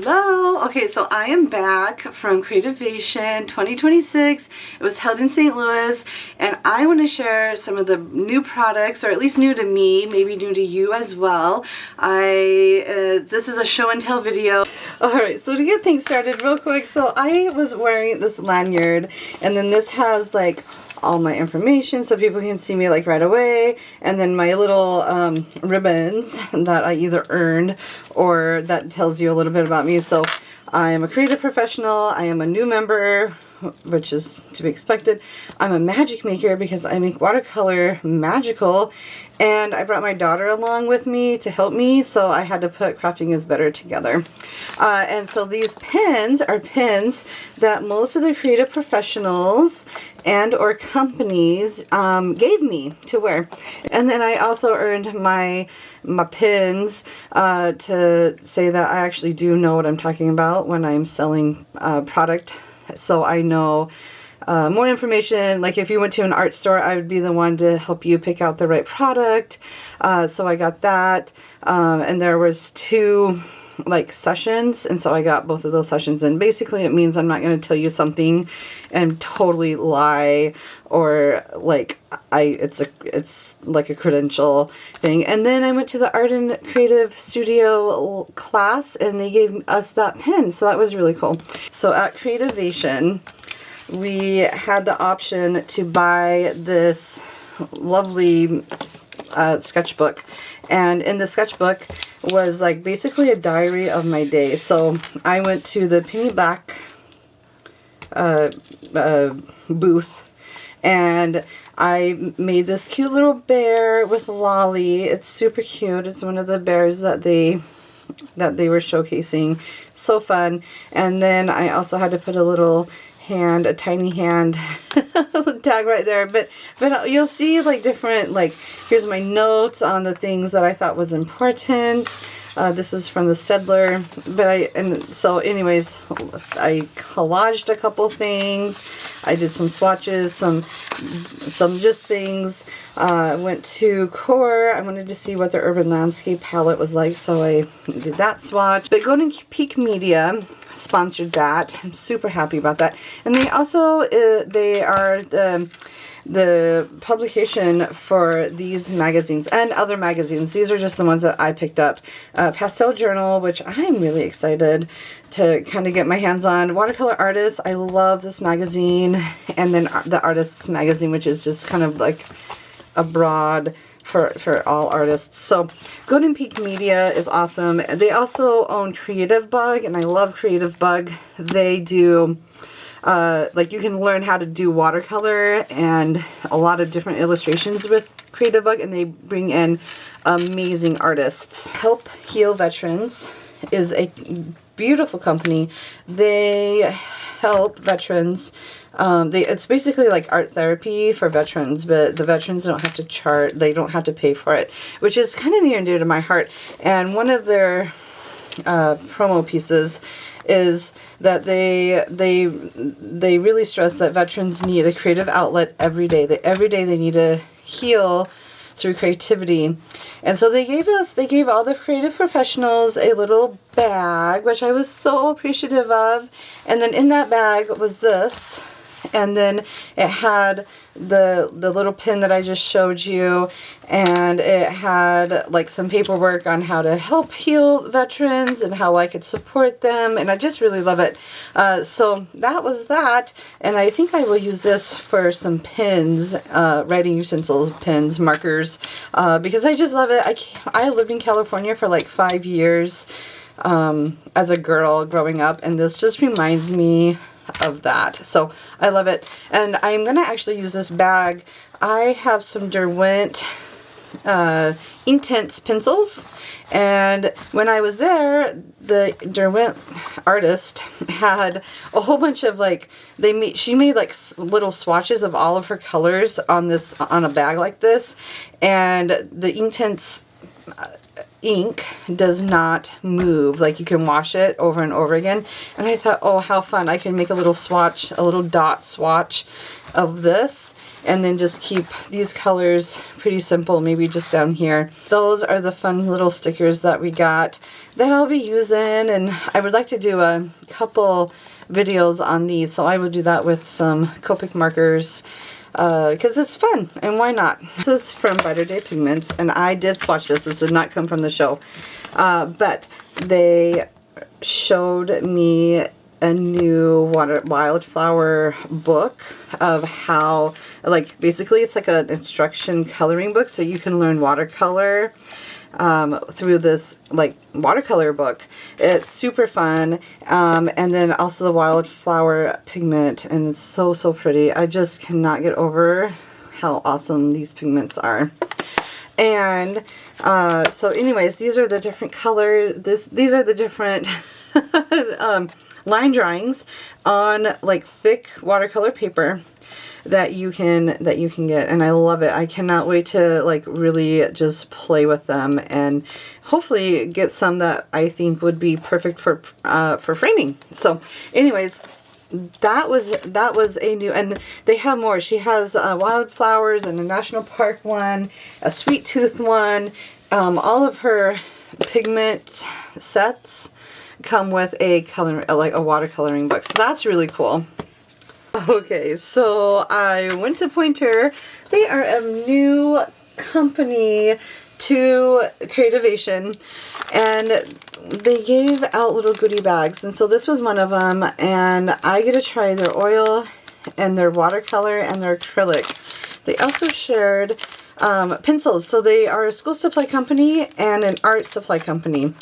Hello! Okay, so I am back from Creativation 2026. It was held in St. Louis, and I want to share some of the new products, or at least new to me, maybe new to you as well. This is a show and tell video. Alright, so to get things started real quick, so I was wearing this lanyard, and then this has like all my information so people can see me like right away, and then my little ribbons that I either earned or that tells you a little bit about me. So I am a creative professional, I am a new member, which is to be expected. I'm a magic maker because I make watercolor magical, and I brought my daughter along with me to help me, so I had to put Crafting is Better together. And so these pins are pins that most of the creative professionals and or companies gave me to wear. And then I also earned my pins to say that I actually do know what I'm talking about when I'm selling product. So I know more information. Like if you went to an art store, I would be the one to help you pick out the right product. So I got that, and there was 2 like sessions, and so I got both of those sessions. And basically it means I'm not going to tell you something and totally lie, or like it's like a credential thing. And then I went to the art and creative studio class, and they gave us that pen, so that was really cool. So at Creativation, we had the option to buy this lovely sketchbook, and in the sketchbook was like basically a diary of my day. So I went to the Penny Black booth, and I made this cute little bear with Lolly. It's super cute. It's one of the bears that they were showcasing. So fun. And then I also had to put a little hand, a tiny hand tag right there, but you'll see like different, like here's my notes on the things that I thought was important. This is from the Sedler, so anyways, I collaged a couple things. I did some swatches, some just things. Went to Core. I wanted to see what the Urban Landscape palette was like, so I did that swatch. But Golden Peak Media sponsored that. I'm super happy about that. And they also, they are the publication for these magazines and other magazines. These are just the ones that I picked up. Pastel Journal, which I'm really excited to kind of get my hands on. Watercolor Artists, I love this magazine. And then the Artists magazine, which is just kind of like a broad for all artists. So Golden Peak Media is awesome. They also own Creative Bug, and I love Creative Bug. They do like you can learn how to do watercolor and a lot of different illustrations with Creative Bug, and they bring in amazing artists. Help Heal Veterans is a beautiful company. They help veterans. It's basically like art therapy for veterans, but the veterans don't have to chart. They don't have to pay for it, which is kind of near and dear to my heart. And one of their promo pieces is that they really stress that veterans need a creative outlet every day. Every day they need to heal through creativity. And so they gave all the creative professionals a little bag, which I was so appreciative of. And then in that bag was this. And then it had the little pin that I just showed you, and it had like some paperwork on how to help heal veterans and how I could support them, and I just really love it. So that was that, and I think I will use this for some pins, writing utensils, pens, markers, because I just love it. I lived in California for like 5 years as a girl growing up, and this just reminds me of that. So I love it, and I'm gonna actually use this bag. I have some Derwent Inktense pencils, and when I was there, the Derwent artist had a whole bunch of like, she made like little swatches of all of her colors on a bag like this, and the Inktense ink does not move. Like you can wash it over and over again. And I thought, oh, how fun. I can make a little swatch, a little dot swatch of this. and then just keep these colors pretty simple, maybe just down here. Those are the fun little stickers that we got that I'll be using, and I would like to do a couple videos on these, so I would do that with some Copic markers because it's fun, and why not? This is from Brighter Day Pigments, and I did swatch this. This did not come from the show, but they showed me a new wildflower book of how, like, basically it's like an instruction coloring book, so you can learn watercolor through this like watercolor book. It's super fun, and then also the wildflower pigment, and it's so pretty. I just cannot get over how awesome these pigments are. And so anyways, these are the different colors. These are the different line drawings on like thick watercolor paper that you can get, and I love it. I cannot wait to like really just play with them and hopefully get some that I think would be perfect for framing. So anyways, that was a new, and they have more. She has wildflowers and a national park one, a sweet tooth one. All of her pigment sets come with a color, like a watercoloring book, so that's really cool. Okay, so I went to Pointer. They are a new company to Creativation, and they gave out little goodie bags, and so this was one of them, and I get to try their oil and their watercolor and their acrylic. They also shared pencils. So they are a school supply company and an art supply company.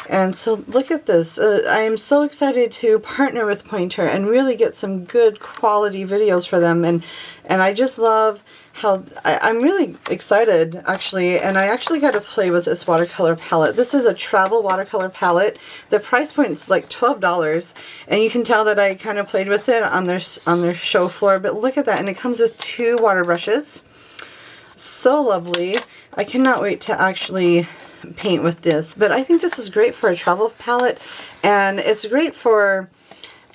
And so look at this. I am so excited to partner with Pointer and really get some good quality videos for them. And I just love how I'm really excited actually. And I actually got to play with this watercolor palette. This is a travel watercolor palette. The price point is like $12. And you can tell that I kind of played with it on their show floor. But look at that. And it comes with 2 water brushes. So lovely. I cannot wait to actually paint with this, but I think this is great for a travel palette, and it's great for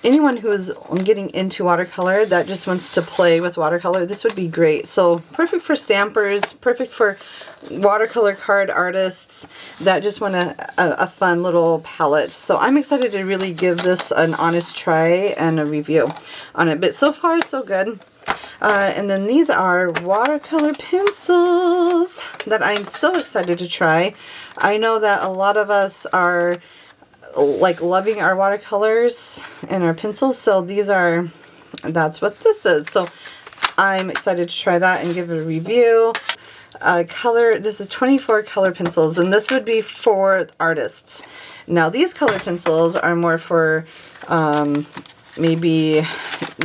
anyone who is getting into watercolor that just wants to play with watercolor. This would be great. So perfect for stampers, perfect for watercolor card artists that just want a fun little palette. So I'm excited to really give this an honest try and a review on it, but so far so good. And then these are watercolor pencils that I'm so excited to try. I know that a lot of us are like loving our watercolors and our pencils, so that's what this is. So I'm excited to try that and give it a review. This is 24 color pencils, and this would be for artists. Now these color pencils are more for maybe,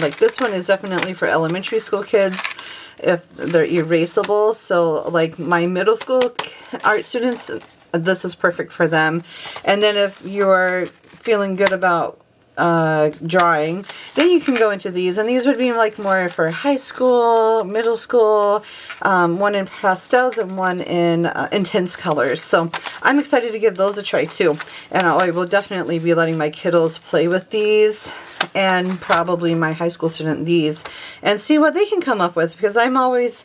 like this one is definitely for elementary school kids if they're erasable. So like my middle school art students, this is perfect for them. And then if you're feeling good about drawing, then you can go into these, and these would be like more for high school, middle school, one in pastels and one in intense colors. So I'm excited to give those a try too, and I will definitely be letting my kiddos play with these, and probably my high school student these, and see what they can come up with, because I'm always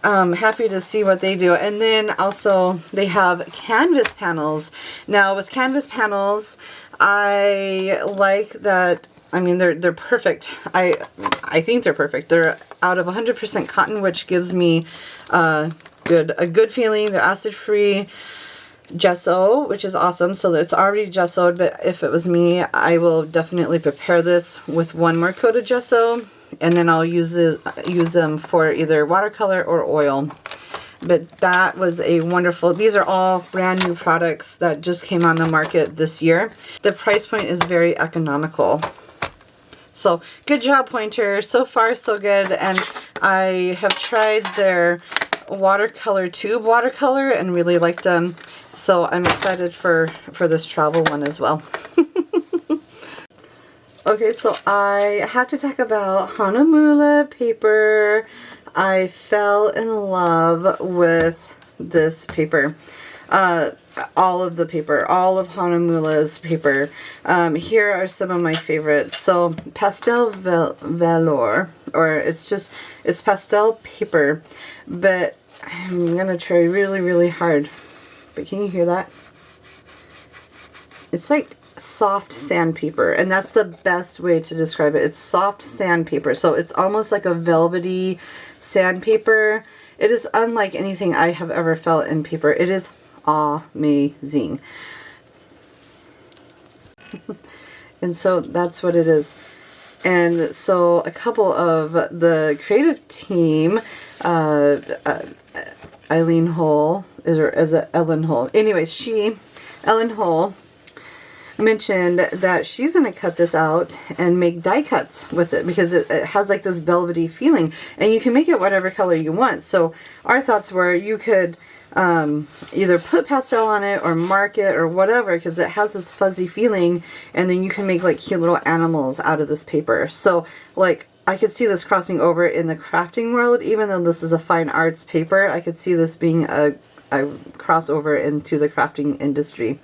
happy to see what they do. And then also they have canvas panels. Now with canvas panels, I like that. I mean, they're perfect. I think they're perfect. They're out of 100% cotton, which gives me a good feeling. They're acid-free gesso, which is awesome. So it's already gessoed, but if it was me, I will definitely prepare this with one more coat of gesso, and then I'll use them for either watercolor or oil. But that was a wonderful, these are all brand new products that just came on the market this year. The price point is very economical. So good job, Pointer. So far so good. And I have tried their watercolor tube watercolor and really liked them. So I'm excited for this travel one as well. Okay, so I have to talk about Hanamola paper. I fell in love with this paper. all of the paper, all of Hanamula's paper. Here are some of my favorites. So Pastel Velour, or it's pastel paper, but I'm gonna try really, really hard. But can you hear that? It's like soft sandpaper, and that's the best way to describe it. It's soft sandpaper, so it's almost like a velvety sandpaper. It is unlike anything I have ever felt in paper. It is amazing. And so that's what it is. And so a couple of the creative team, Eileen Hull, is it Ellen Hull? Anyways, Ellen Hull, mentioned that she's going to cut this out and make die cuts with it, because it has like this velvety feeling, and you can make it whatever color you want. So our thoughts were you could either put pastel on it or mark it or whatever, because it has this fuzzy feeling, and then you can make like cute little animals out of this paper. So like I could see this crossing over in the crafting world. Even though this is a fine arts paper, I could see this being a crossover into the crafting industry.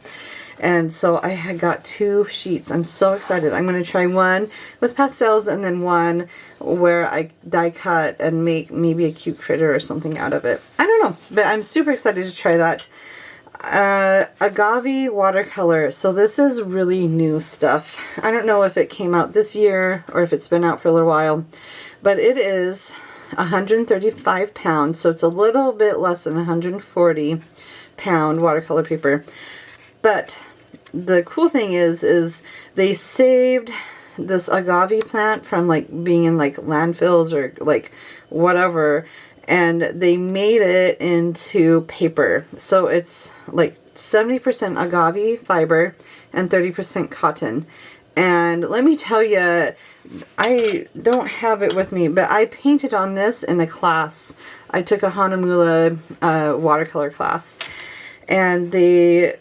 And so I had got 2 sheets. I'm so excited. I'm going to try one with pastels and then one where I die cut and make maybe a cute critter or something out of it. I don't know, but I'm super excited to try that. Agave watercolor. So this is really new stuff. I don't know if it came out this year or if it's been out for a little while, but it is 135 pounds. So it's a little bit less than 140 pound watercolor paper. But the cool thing is they saved this agave plant from like being in like landfills or like whatever, and they made it into paper. So it's like 70% agave fiber and 30% cotton. And let me tell you, I don't have it with me, but I painted on this in a class. I took a Hanamula watercolor class, and the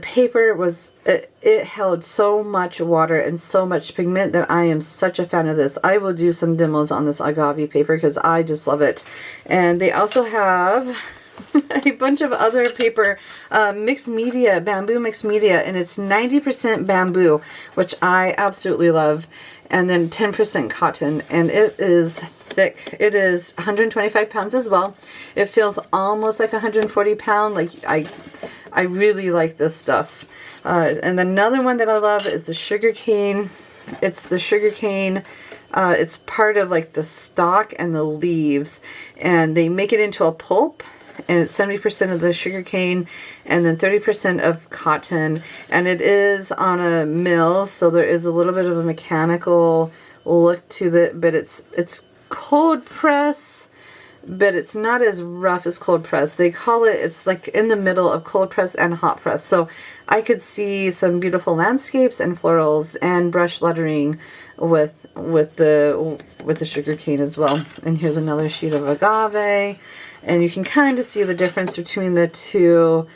paper was, it held so much water and so much pigment that I am such a fan of this. I will do some demos on this agave paper because I just love it. And they also have a bunch of other paper, mixed media, bamboo mixed media, and it's 90% bamboo, which I absolutely love, and then 10% cotton, and it is thick. It is 125 pounds as well. It feels almost like 140 pound. Like I really like this stuff. And another one that I love is the sugarcane. It's the sugarcane. It's part of like the stalk and the leaves, and they make it into a pulp, and it's 70% of the sugarcane and then 30% of cotton, and it is on a mill, so there is a little bit of a mechanical look to it, but it's cold press, but it's not as rough as cold press. They call it, it's like in the middle of cold press and hot press. So I could see some beautiful landscapes and florals and brush lettering with the sugar cane as well. And here's another sheet of agave, and you can kind of see the difference between the two.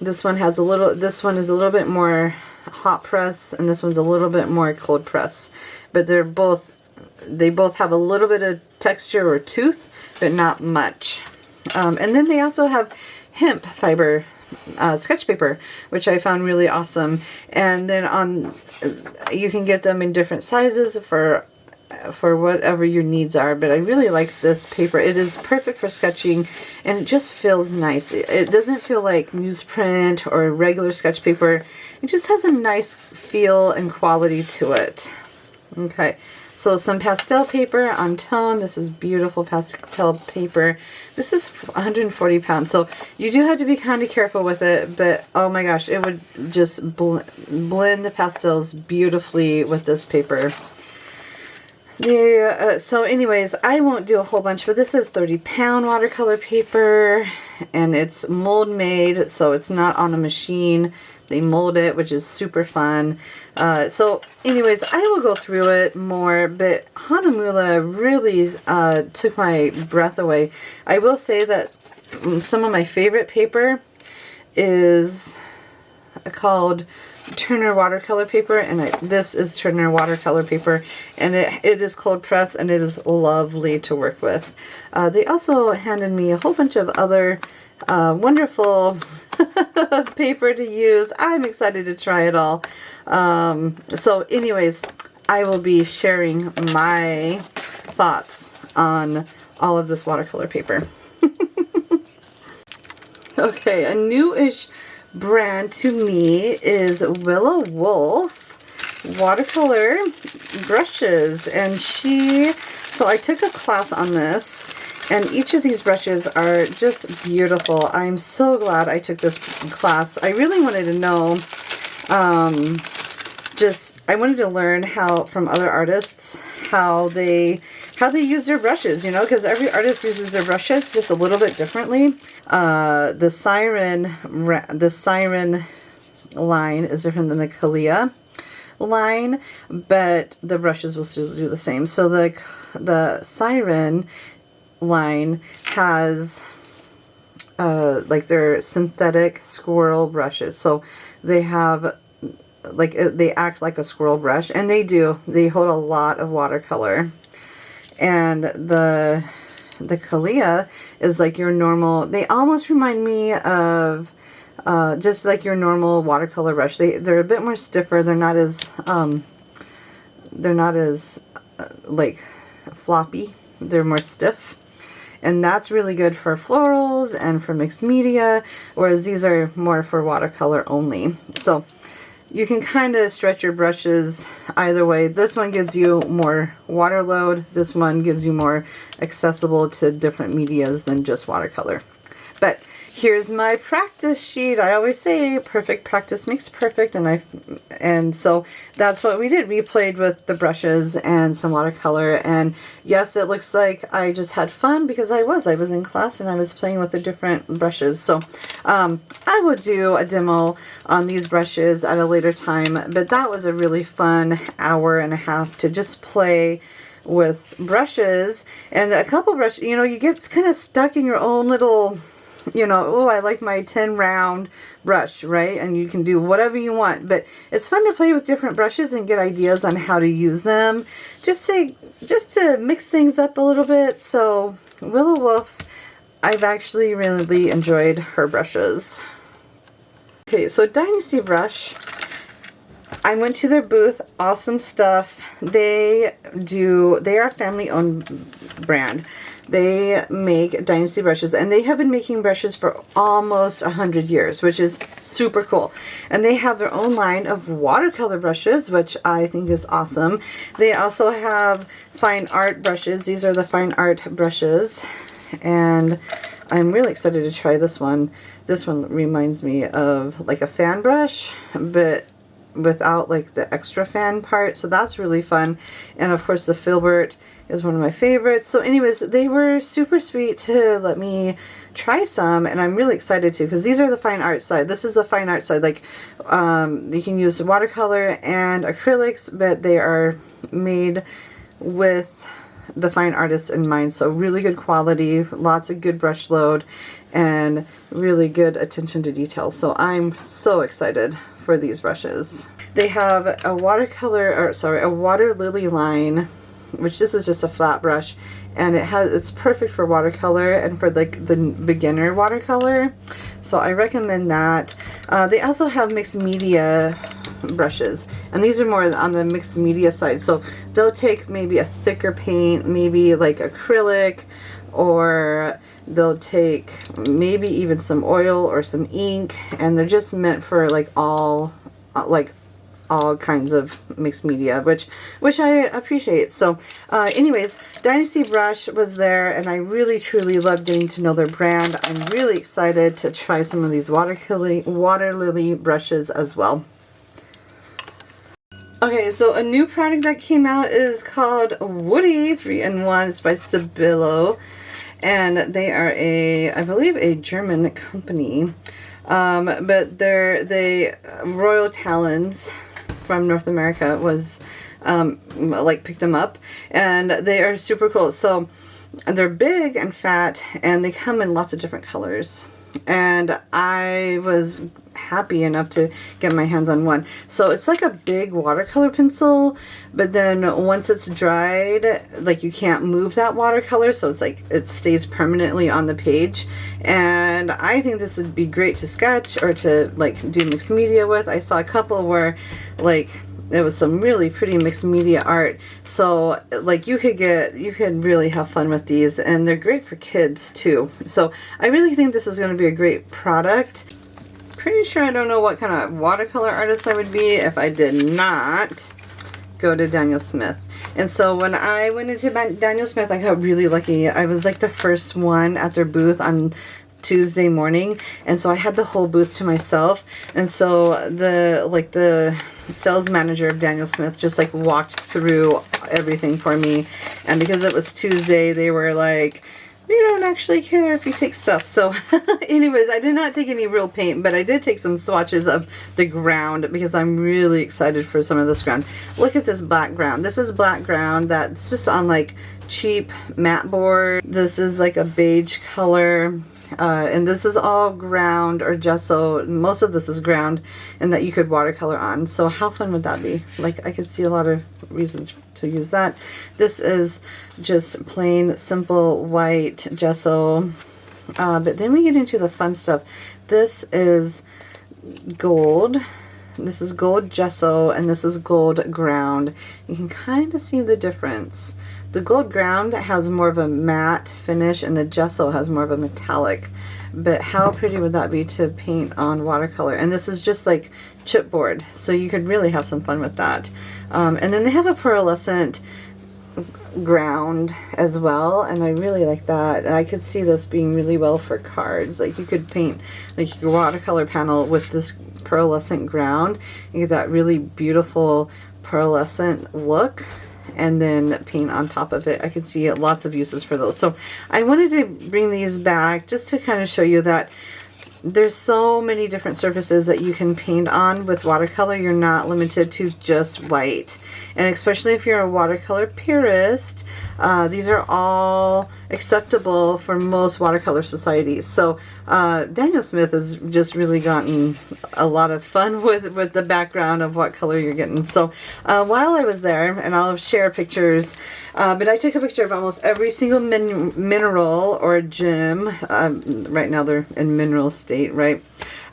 This one is a little bit more hot press, and this one's a little bit more cold press, but they both have a little bit of texture or tooth, but not much. And then they also have hemp fiber sketch paper, which I found really awesome. And then you can get them in different sizes for whatever your needs are, but I really like this paper. It is perfect for sketching, and it just feels nice. It doesn't feel like newsprint or regular sketch paper. It just has a nice feel and quality to it. Okay, so some pastel paper on tone. This is beautiful pastel paper. This is 140 pounds, so you do have to be kind of careful with it, but oh my gosh, it would just blend the pastels beautifully with this paper. So anyways, I won't do a whole bunch, but this is 30-pound watercolor paper, and it's mold made, so it's not on a machine. They mold it, which is super fun. So anyways, I will go through it more, but Hanamula really took my breath away. I will say that some of my favorite paper is called Turner watercolor paper, and this is Turner watercolor paper, and it is cold pressed, and it is lovely to work with. They also handed me a whole bunch of other wonderful paper to use. I'm excited to try it all. So anyways, I will be sharing my thoughts on all of this watercolor paper. Okay, a newish brand to me is Willow Wolfe watercolor brushes, and so I took a class on this, and each of these brushes are just beautiful. I'm so glad I took this class. I really wanted to know, I wanted to learn from other artists how they use their brushes, you know, because every artist uses their brushes just a little bit differently. The Siren line is different than the Kalia line, but the brushes will still do the same. So the Siren line has like their synthetic squirrel brushes. So they have they act like a squirrel brush, and they hold a lot of watercolor. And the Kalia is like your normal, they almost remind me of just like your normal watercolor brush. They're a bit more stiffer. They're not as like floppy. They're more stiff. And that's really good for florals and for mixed media, whereas these are more for watercolor only. So you can kind of stretch your brushes either way. This one gives you more water load. This one gives you more accessible to different medias than just watercolor. But here's my practice sheet. I always say perfect practice makes perfect, and so that's what we did. We played with the brushes and some watercolor, and yes, it looks like I just had fun because I was in class and I was playing with the different brushes. So I will do a demo on these brushes at a later time, but that was a really fun hour and a half to just play with brushes. And a couple brushes, you know, you get kind of stuck in your own little, you know, oh, I like my 10 round brush, right? And you can do whatever you want, but it's fun to play with different brushes and get ideas on how to use them, just to mix things up a little bit. So Willow Wolfe, I've actually really enjoyed her brushes. Okay, so Dynasty brush, I went to their booth. Awesome stuff. They are a family-owned brand. They make Dynasty brushes, and they have been making brushes for almost 100 years, which is super cool. And they have their own line of watercolor brushes, which I think is awesome. They also have fine art brushes. These are the fine art brushes, and I'm really excited to try this one. This one reminds me of like a fan brush, but without like the extra fan part, so that's really fun. And of course the filbert is one of my favorites. So anyways, they were super sweet to let me try some, and I'm really excited to, because these are the fine art side. This is the fine art side. Like you can use watercolor and acrylics, but they are made with the fine artists in mind. So really good quality, lots of good brush load, and really good attention to detail. So I'm so excited for these brushes. They have a water lily line, which this is just a flat brush, and it's perfect for watercolor and for like the beginner watercolor. So I recommend that. They also have mixed media brushes, and these are more on the mixed media side. So they'll take maybe a thicker paint, maybe like acrylic, or they'll take maybe even some oil or some ink, and they're just meant for like all kinds of mixed media, which I appreciate. So anyways, Dynasty brush was there, and I really truly love getting to know their brand. I'm really excited to try some of these water lily brushes as well. Okay, so a new product that came out is called Woody 3-in-1. It's by Stabilo, and they are I believe a German company, but they Royal Talons from North America was picked them up, and they are super cool. So they're big and fat, and they come in lots of different colors. and I was happy enough to get my hands on one. So it's like a big watercolor pencil, but then once it's dried, like you can't move that watercolor, so it's like it stays permanently on the page. And I think this would be great to sketch or to like do mixed media with. I saw a couple where like it was some really pretty mixed media art, so like you could really have fun with these, and they're great for kids too. So I really think this is going to be a great product. Pretty sure I don't know what kind of watercolor artist I would be if I did not go to Daniel Smith. And so when I went into Daniel Smith, I got really lucky. I was like the first one at their booth on Tuesday morning, and so I had the whole booth to myself. And so the sales manager of Daniel Smith just like walked through everything for me, and because it was Tuesday, they were like, we don't actually care if you take stuff. So anyways, I did not take any real paint, but I did take some swatches of the ground because I'm really excited for some of this ground. Look at this black ground. This is black ground that's just on like cheap matte board. This is like a beige color. And this is all ground or gesso. Most of this is ground, and that you could watercolor on. So how fun would that be? Like, I could see a lot of reasons to use that. This is just plain simple white gesso, but then we get into the fun stuff. This is gold. This is gold gesso, and this is gold ground. You can kind of see the difference. The gold ground has more of a matte finish, and the gesso has more of a metallic. But how pretty would that be to paint on watercolor? And this is just like chipboard, so you could really have some fun with that. And then they have a pearlescent ground as well, and I really like that. I could see this being really well for cards. Like you could paint like your watercolor panel with this pearlescent ground. You get that really beautiful pearlescent look, and then paint on top of it. I could see lots of uses for those. So I wanted to bring these back just to kind of show you that there's so many different surfaces that you can paint on with watercolor. You're not limited to just white. And especially if you're a watercolor purist, these are all acceptable for most watercolor societies. So Daniel Smith has just really gotten a lot of fun with the background of what color you're getting. So while I was there, and I'll share pictures, but I took a picture of almost every single mineral or gem. Right now they're in mineral state, right?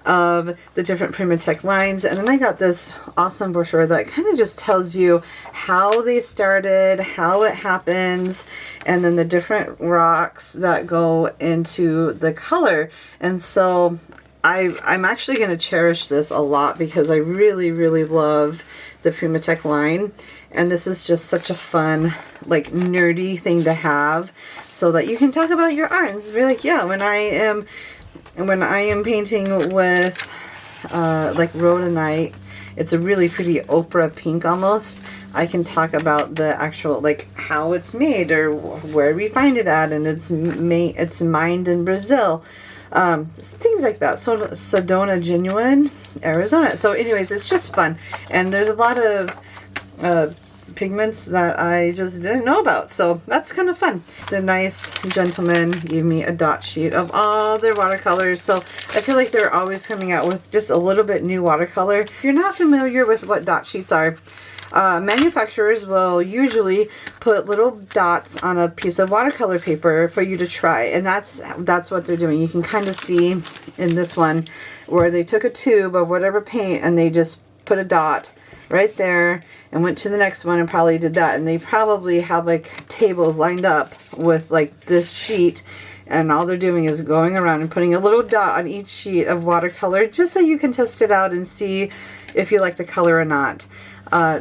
Of the different Primatech lines. And then I got this awesome brochure that kind of just tells you how they started, how it happens, and then the different rocks that go into the color. And so I'm actually going to cherish this a lot because I really, really love the Primatech line. And this is just such a fun, like, nerdy thing to have so that you can talk about your art and be like, yeah, when I am painting with like rhodonite, it's a really pretty ochre pink almost. I can talk about the actual, like, how it's made or where we find it at, and it's mined in Brazil. Things like that. So Sedona Genuine, Arizona. So anyways, it's just fun. And there's a lot of pigments that I just didn't know about, so that's kind of fun. The nice gentleman gave me a dot sheet of all their watercolors, so I feel like they're always coming out with just a little bit new watercolor. If you're not familiar with what dot sheets are, manufacturers will usually put little dots on a piece of watercolor paper for you to try, and that's what they're doing. You can kind of see in this one where they took a tube of whatever paint and they just put a dot right there and went to the next one and probably did that, and they probably have like tables lined up with like this sheet, and all they're doing is going around and putting a little dot on each sheet of watercolor just so you can test it out and see if you like the color or not.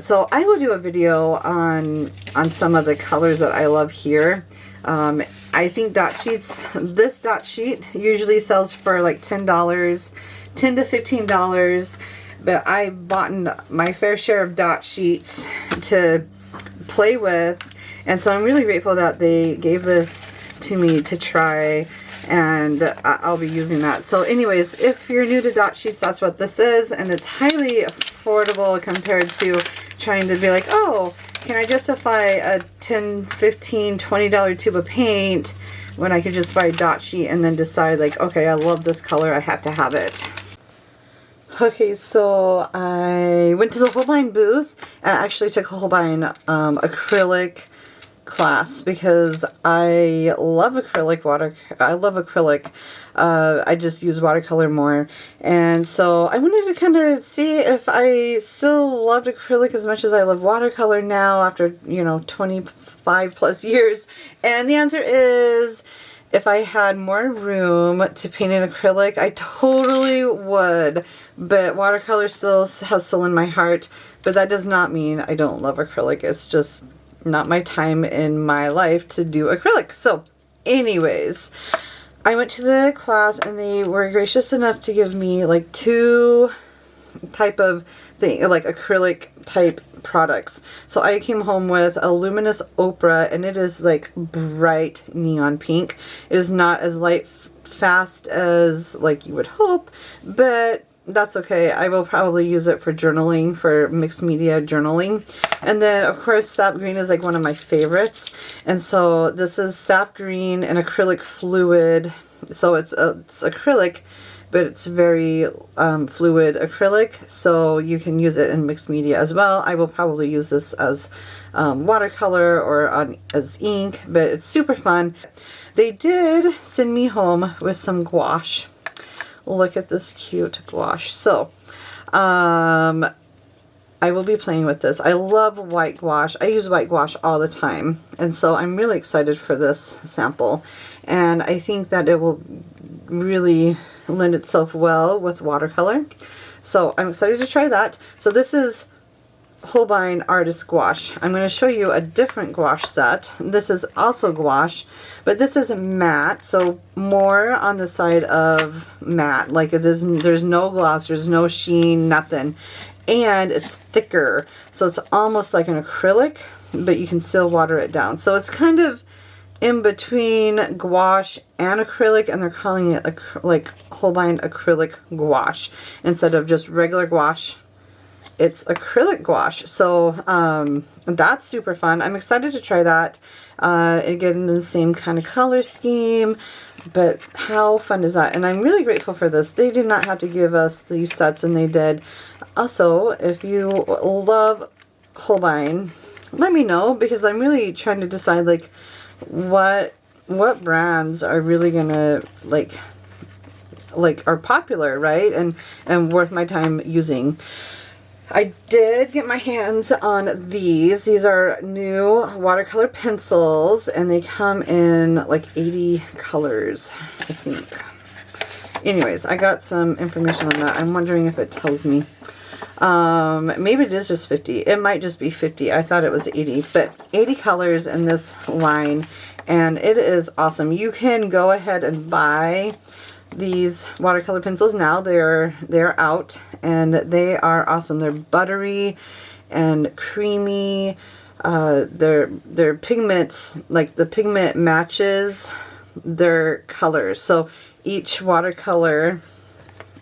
So I will do a video on some of the colors that I love here. I think dot sheets, this dot sheet usually sells for like $10 to $15, but I bought my fair share of dot sheets to play with, and so I'm really grateful that they gave this to me to try, and I'll be using that. So anyways, if you're new to dot sheets, that's what this is, and it's highly affordable compared to trying to be like, oh, can I justify a $10, $15, $20 tube of paint when I could just buy a dot sheet and then decide like, okay, I love this color, I have to have it. Okay, so I went to the Holbein booth and actually took a Holbein acrylic class because I love acrylic I love acrylic. I just use watercolor more, and so I wanted to kind of see if I still loved acrylic as much as I love watercolor now after, you know, 25 plus years. And the answer is, if I had more room to paint in acrylic, I totally would, but watercolor still has stolen my heart. But that does not mean I don't love acrylic. It's just not my time in my life to do acrylic. So anyways, I went to the class and they were gracious enough to give me like 2 type of thing, like acrylic type products. So I came home with a luminous ochre, and it is like bright neon pink. It is not as light fast as like you would hope, but that's okay. I will probably use it for journaling, for mixed media journaling. And then of course sap green is like one of my favorites, and so this is sap green and acrylic fluid. So it's acrylic, but it's very fluid acrylic, so you can use it in mixed media as well. I will probably use this as watercolor or as ink, but it's super fun. They did send me home with some gouache. Look at this cute gouache. So I will be playing with this. I love white gouache. I use white gouache all the time, and so I'm really excited for this sample, and I think that it will really lend itself well with watercolor. So I'm excited to try that. So this is Holbein Artist Gouache. I'm going to show you a different gouache set. This is also gouache, but this is matte, so more on the side of matte. Like it is, there's no gloss, there's no sheen, nothing. And it's thicker, so it's almost like an acrylic, but you can still water it down. So it's kind of in between gouache and acrylic, and they're calling it like Holbein acrylic gouache instead of just regular gouache. It's acrylic gouache. So that's super fun. I'm excited to try that. Again, the same kind of color scheme, but how fun is that? And I'm really grateful for this. They did not have to give us these sets, and they did. Also, if you love Holbein, let me know, because I'm really trying to decide like what brands are really gonna like are popular, right? And worth my time using. I did get my hands on these. These are new watercolor pencils, and they come in like 80 colors, I think. Anyways, I got some information on that. I'm wondering if it tells me. Maybe it is just 50. It might just be 50. I thought it was 80, but 80 colors in this line, and it is awesome. You can go ahead and buy these watercolor pencils now. They're out, and they are awesome. They're buttery and creamy. Their pigments, like the pigment matches their colors. So each watercolor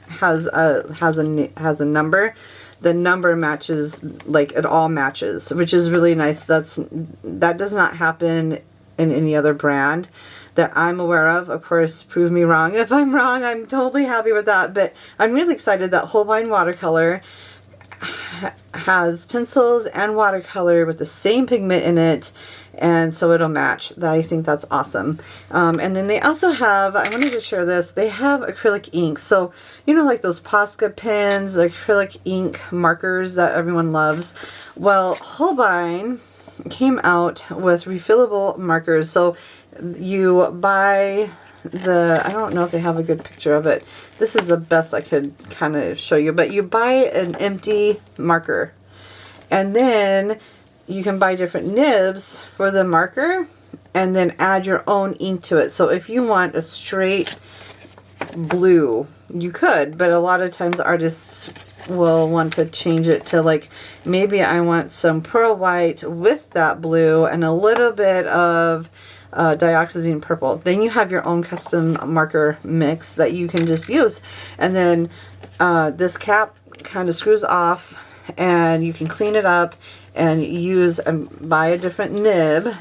has a number. The number matches, like it all matches, which is really nice. That does not happen in any other brand that I'm aware of. Of course, prove me wrong. If I'm wrong, I'm totally happy with that. But I'm really excited that Holbein Watercolor has pencils and watercolor with the same pigment in it, and so it'll match. I think that's awesome. And then they also have, I wanted to share this, they have acrylic ink. So, you know, like those Posca pens, the acrylic ink markers that everyone loves. Well, Holbein came out with refillable markers. So you buy I don't know if they have a good picture of it. This is the best I could kind of show you, but you buy an empty marker, and then you can buy different nibs for the marker and then add your own ink to it. So if you want a straight blue, you could, but a lot of times artists will want to change it to like, maybe I want some pearl white with that blue and a little bit of dioxazine purple. Then you have your own custom marker mix that you can just use. And then this cap kind of screws off, and you can clean it up and use and buy a different nib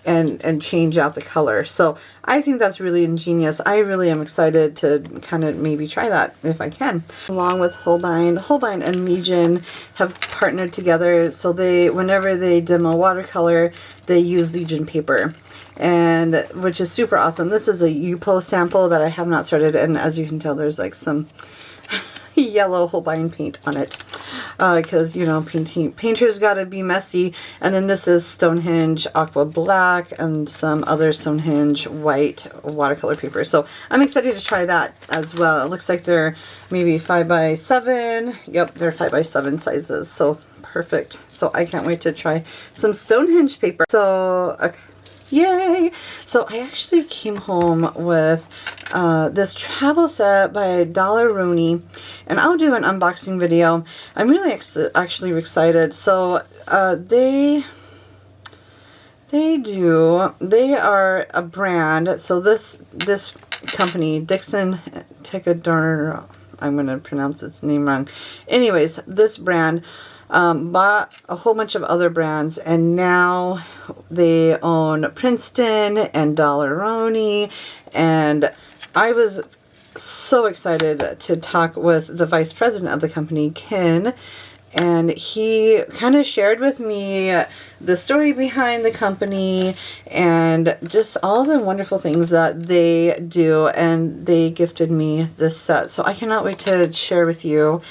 and change out the color. So I think that's really ingenious. I really am excited to kind of maybe try that if I can. Along with Holbein and Meijin have partnered together, so they, whenever they demo watercolor, they use Legion paper, and which is super awesome. This is a Yupo sample that I have not started, and as you can tell, there's like some yellow Holbein paint on it, because you know, painters gotta be messy. And then this is Stonehenge Aqua Black and some other Stonehenge white watercolor paper. So I'm excited to try that as well. It looks like they're maybe 5x7. Yep, they're 5x7 sizes, so perfect. So I can't wait to try some Stonehenge paper. So okay. Yay! So I actually came home with this travel set by Rooney, and I'll do an unboxing video. I'm really actually excited. So they are a brand. So this company, Dixon Ticador, I'm going to pronounce its name wrong. Anyways, this brand bought a whole bunch of other brands, and now they own Princeton and Rooney, and I was so excited to talk with the vice president of the company, Ken, and he kind of shared with me the story behind the company and just all the wonderful things that they do, and they gifted me this set. So I cannot wait to share with you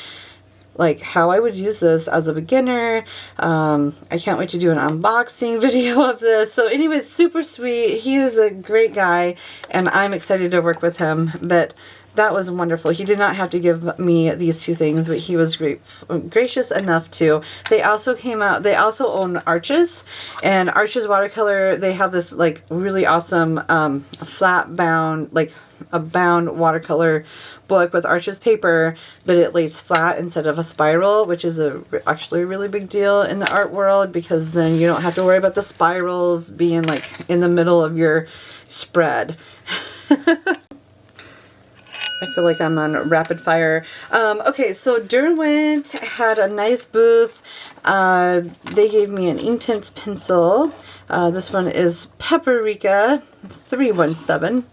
like how I would use this as a beginner. I can't wait to do an unboxing video of this. So anyways, super sweet. He is a great guy, and I'm excited to work with him. But that was wonderful. He did not have to give me these two things, but he was gracious enough to. They also came out, they also own Arches, and Arches Watercolor, they have this like really awesome flat bound, like a bound watercolor book with Arches paper, but it lays flat instead of a spiral, which is actually a really big deal in the art world, because then you don't have to worry about the spirals being like in the middle of your spread. I feel like I'm on rapid fire. Okay, so Derwent had a nice booth. They gave me an Inktense pencil. This one is Paprika 317.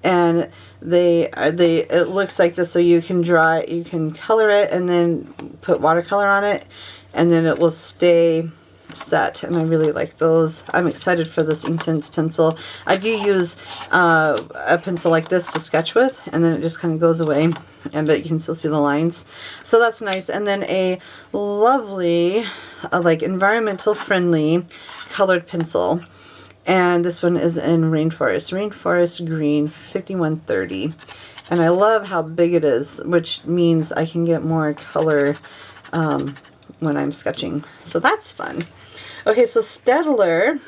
And it looks like this, so you can color it and then put watercolor on it, and then it will stay set, and I really like those. I'm excited for this Inktense pencil. I do use a pencil like this to sketch with, and then it just kind of goes away, but you can still see the lines. So that's nice. And then a lovely, like environmental friendly colored pencil. And this one is in Rainforest Green 5130. And I love how big it is, which means I can get more color when I'm sketching. So that's fun. Okay, so Staedtler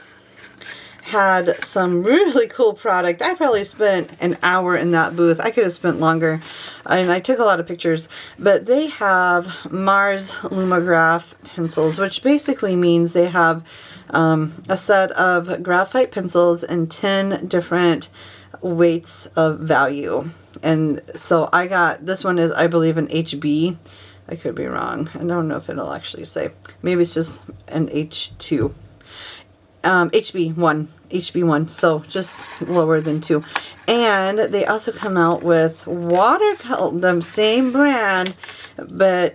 had some really cool product. I probably spent an hour in that booth. I could have spent longer, and I took a lot of pictures. But they have Mars Lumograph pencils, which basically means they have a set of graphite pencils in 10 different weights of value. And so I got, this one is, I believe, an HB. I could be wrong. I don't know if it'll actually say. Maybe it's just an H2. HB1, so just lower than 2. And they also come out with watercolor, the same brand,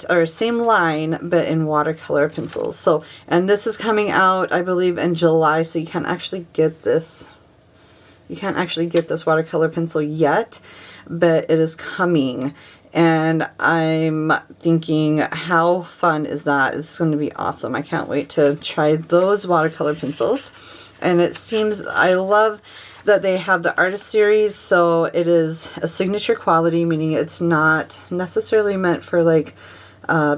or same line, but in watercolor pencils. So, and this is coming out, I believe, in July, so you can't actually get this. You can't actually get this watercolor pencil yet, but it is coming. And I'm thinking, how fun is that? It's going to be awesome. I can't wait to try those watercolor pencils. And it seems, I love that they have the artist series, so it is a signature quality, meaning it's not necessarily meant for like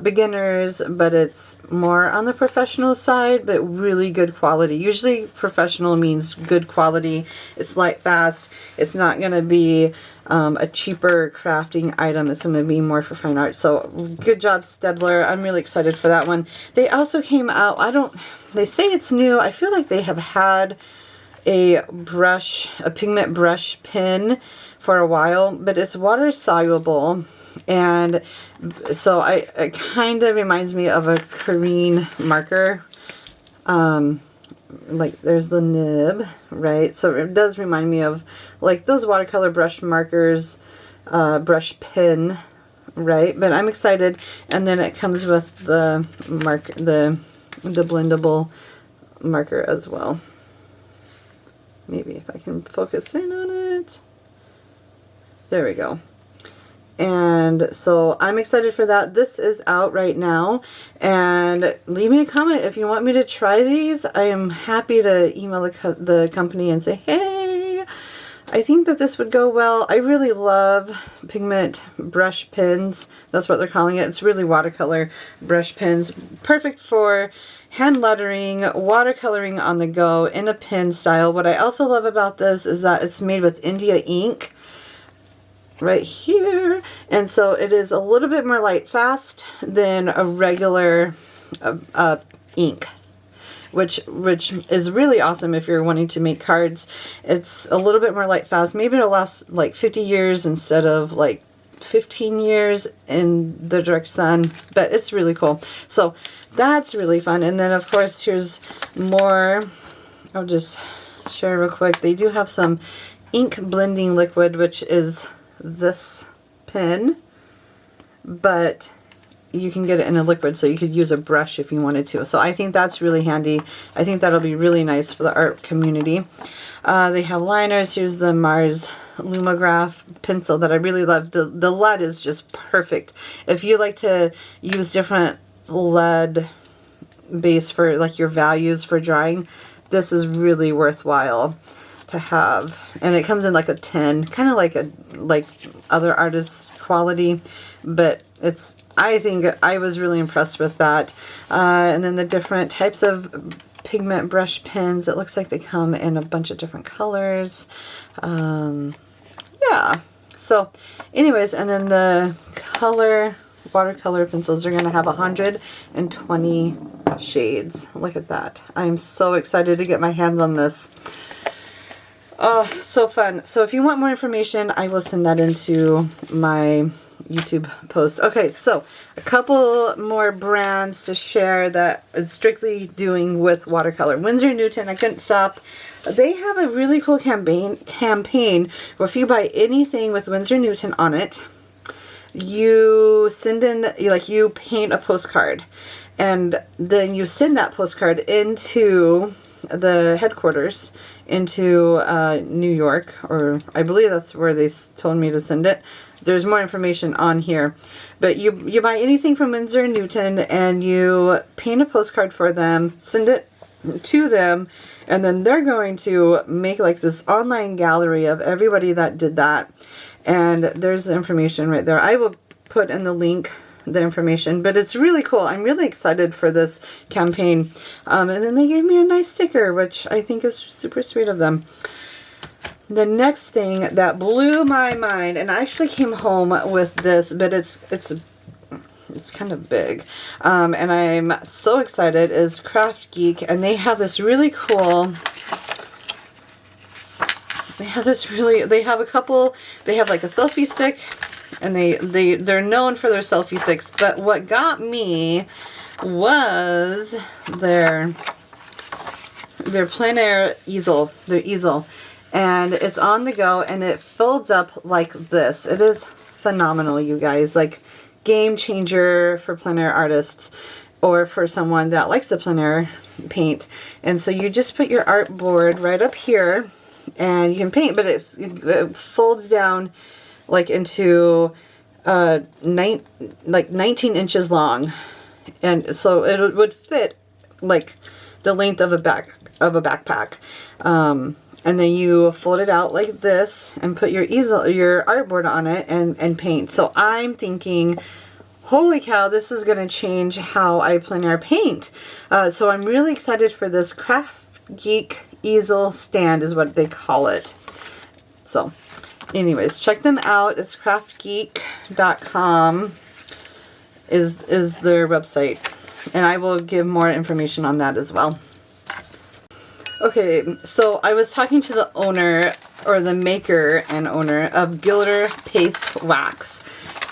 beginners, but it's more on the professional side, but really good quality. Usually professional means good quality. It's light fast. It's not going to be a cheaper crafting item. It's going to be more for fine art. So good job, Staedtler. I'm really excited for that one. They also came out, they say it's new. I feel like they have had a pigment brush pen for a while, but it's water soluble. And so it kind of reminds me of a Korean marker. Like there's the nib, right? So it does remind me of like those watercolor brush markers, brush pen, right? But I'm excited. And then it comes with the marker, the blendable marker as well. Maybe if I can focus in on it. There we go. And so I'm excited for that. This is out right now, and leave me a comment if you want me to try these. I am happy to email the company and say, hey, I think that this would go well. I really love pigment brush pens. That's what they're calling it. It's really watercolor brush pens. Perfect for hand lettering, watercoloring on the go in a pen style. What I also love about this is that it's made with India ink right here, and so it is a little bit more light fast than a regular ink, which is really awesome if you're wanting to make cards. It's a little bit more light fast. Maybe it'll last like 50 years instead of like 15 years in the direct sun, but it's really cool. So that's really fun. And then of course here's more. I'll just share real quick. They do have some ink blending liquid, which is this pen, but you can get it in a liquid, so you could use a brush if you wanted to. So I think that's really handy. I think that'll be really nice for the art community. They have liners. Here's the Mars Lumograph pencil that I really love. The lead is just perfect. If you like to use different lead base for like your values for drawing, this is really worthwhile to have. And it comes in like a 10, kind of like other artists quality, but it's, I think I was really impressed with that. And then the different types of pigment brush pens, it looks like they come in a bunch of different colors. Yeah, so anyways, and then the watercolor pencils are going to have 120 shades. Look at that. I'm so excited to get my hands on this. Oh, so fun. So if you want more information, I will send that into my YouTube post. Okay, so a couple more brands to share that is strictly doing with watercolor. Winsor Newton, I couldn't stop. They have a really cool campaign where if you buy anything with Winsor Newton on it, you send in, you paint a postcard, and then you send that postcard into the headquarters into New York, or I believe that's where they told me to send it. There's more information on here, but you buy anything from Winsor & Newton and you paint a postcard for them, send it to them, and then they're going to make like this online gallery of everybody that did that. And there's the information right there. I will put in the link the information, but it's really cool. I'm really excited for this campaign. And then they gave me a nice sticker, which I think is super sweet of them. The next thing that blew my mind, and I actually came home with this, but it's kind of big, and I'm so excited, is Craft Geek, and they have this really cool. They have like a selfie stick, and they're known for their selfie sticks, but what got me was their plein air easel, and it's on the go, and it folds up like this. It is phenomenal, you guys. Like, game changer for plein air artists, or for someone that likes to plein air paint. And so you just put your art board right up here, and you can paint, but it folds down like into 19 inches long, and so it would fit like the length of a backpack. And then you fold it out like this and put your artboard on it and paint. So I'm thinking, holy cow, this is going to change how I plein air paint. So I'm really excited for this Craft Geek easel stand is what they call it. So anyways, check them out. It's craftgeek.com is their website. And I will give more information on that as well. Okay, so I was talking to the owner, or the maker and owner, of Gilder Paste Wax.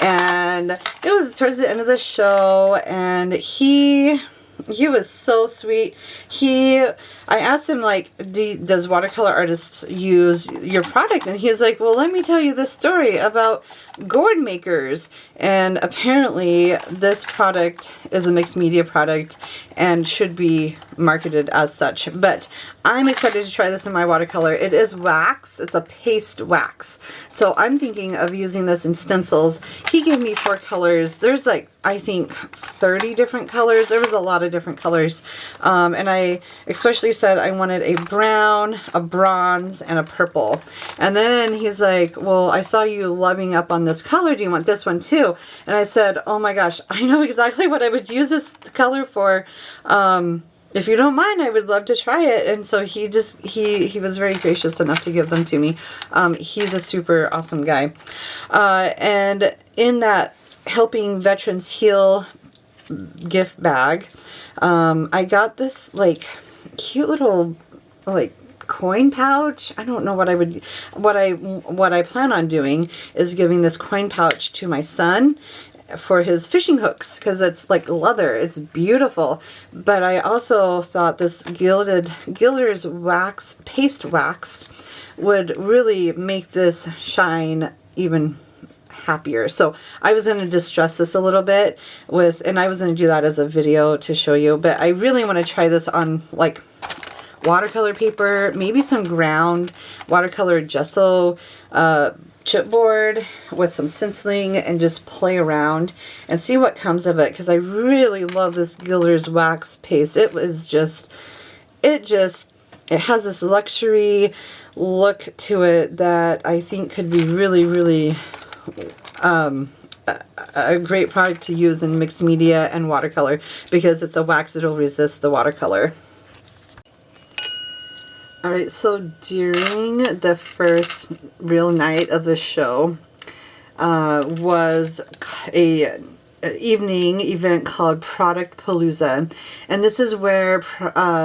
And it was towards the end of the show, and he was so sweet. I asked him, like, does watercolor artists use your product? And he's like, well, let me tell you this story about gourd makers. And apparently this product is a mixed media product and should be marketed as such. But I'm excited to try this in my watercolor. It is wax. It's a paste wax. So I'm thinking of using this in stencils. He gave me 4 colors. There's like, I think 30 different colors. There was a lot of different colors. And I especially said I wanted a brown, a bronze, and a purple. And then he's like, well, I saw you loving up on this color. Do you want this one too? And I said, oh my gosh, I know exactly what I would use this color for. If you don't mind, I would love to try it. And so he was very gracious enough to give them to me. He's a super awesome guy. And in that Helping Veterans Heal gift bag, I got this like cute little like coin pouch. I don't know what I plan on doing is giving this coin pouch to my son for his fishing hooks, because it's like leather. It's beautiful. But I also thought this Gilder's wax, paste wax, would really make this shine even happier. So I was going to distress this a little bit and I was going to do that as a video to show you, but I really want to try this on like watercolor paper, maybe some ground watercolor gesso chipboard with some stenciling, and just play around and see what comes of it, because I really love this Gilder's wax paste. It has this luxury look to it that I think could be really, really a great product to use in mixed media and watercolor, because it's a wax that'll resist the watercolor. Alright, so during the first real night of the show was a evening event called Product Palooza, and this is where